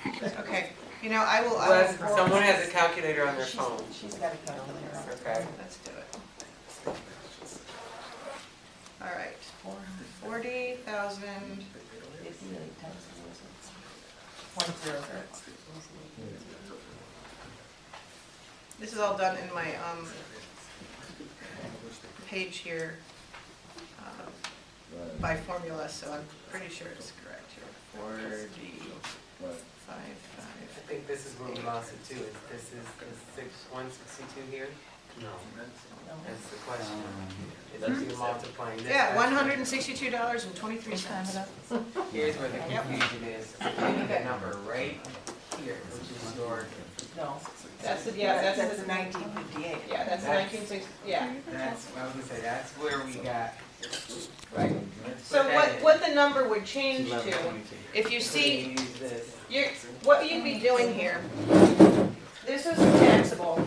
Okay, you know, I will. Someone has a calculator on their phone. She's got a calculator. Okay. Let's do it. All right, 40,000. 58 times 0.00. This is all done in my page here by formula, so I'm pretty sure it's correct here. 40.55. I think this is where we lost it too. This is the 162 here? No. That's the question. Is that you're multiplying this? Yeah, by- $162.23. Here's where the confusion is. You get that number right here, which is your, No. That's the, That's the 1958. yeah, that's 1960, yeah. that's, I was gonna say, that's where we got. Right. Let's So put that in. what the number would change to, if you So see, you use this. what you'd be doing here, this is taxable.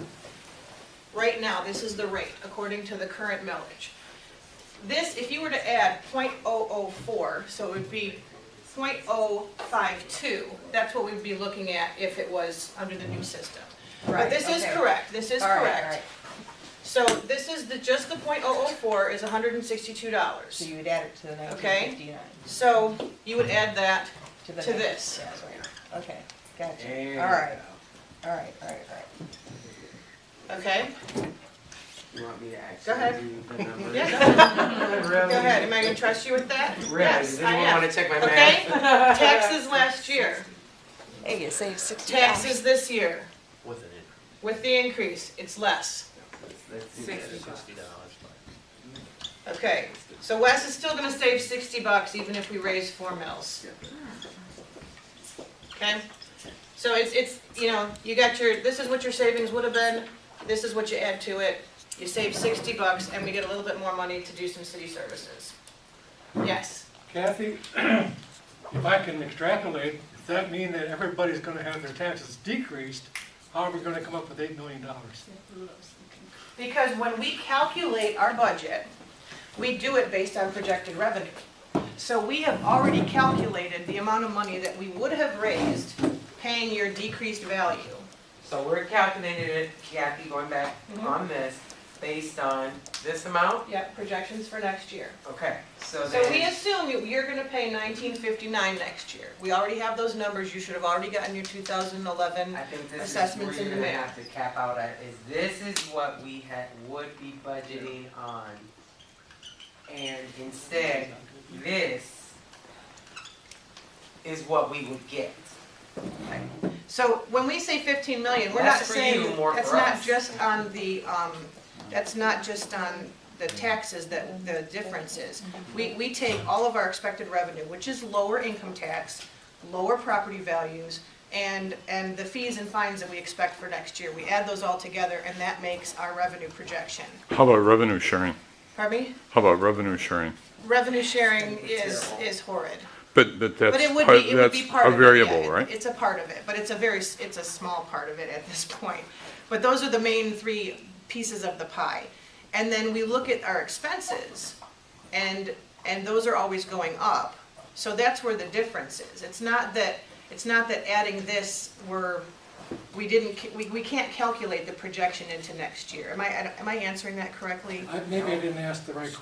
Right now, this is the rate, according to the current millage. This, if you were to add .004, so it would be .052, that's what we'd be looking at if it was under the new system. But Right, this is okay. correct, this is All right, all correct. right. So this is just the .004 is So $162. you would add it to the Okay. 1959. So you would add that To the to next- this. Yeah, right. Okay, gotcha. There All right, you go. all right, all right, all right. Okay? You want me to actually Go ahead. do the numbers? Yeah. Really? Go ahead, am I gonna trust you with that? Really? Yes, Does I anyone am. want to check my Okay, math? taxes last year, Hey, you saved 60. taxes this year, With an increase. with the increase, it's less. Let's do this. $60. Okay, so Wes is still gonna save $60 even if we raise 4 mils. Okay, so it's, you know, you got your, this is what your savings would have been, this is what you add to it, you save $60 and we get a little bit more money to do some city services. Yes, Kathy, if I can extrapolate, does that mean that everybody's gonna have their taxes decreased? How are we gonna come up with $8 million? because when we calculate our budget, we do it based on projected revenue. So we have already calculated the amount of money that we would have raised paying your decreased value. So we're calculating it, Kathy, going back on this, based on this amount? Yep, projections for next year. Okay, so So we then, assume you're gonna pay $19.59 next year. We already have those numbers, you should have already gotten your 2011. I think this is assessments where in you're gonna demand. have to cap out at, is this is what we would be budgeting on. And instead, this is what we would get. So when we say 15 million, we're Less not for saying, you, more that's for not us. just on the, that's not just on the taxes that the difference is. We take all of our expected revenue, which is lower income tax, lower property values, and the fees and fines that we expect for next year. We add those all together and that makes our revenue projection. How about revenue sharing? Pardon me? How about revenue sharing? Revenue sharing is horrid. But But that's it would part, be, it would be that's part a of it, variable, yeah. right? It's a part of it, but it's a small part of it at this point. But those are the main 3 pieces of the pie. And then we look at our expenses, and those are always going up. So that's where the difference is. It's not that adding this, we can't calculate the projection into next year. Am I answering that correctly? Maybe I didn't ask the right question.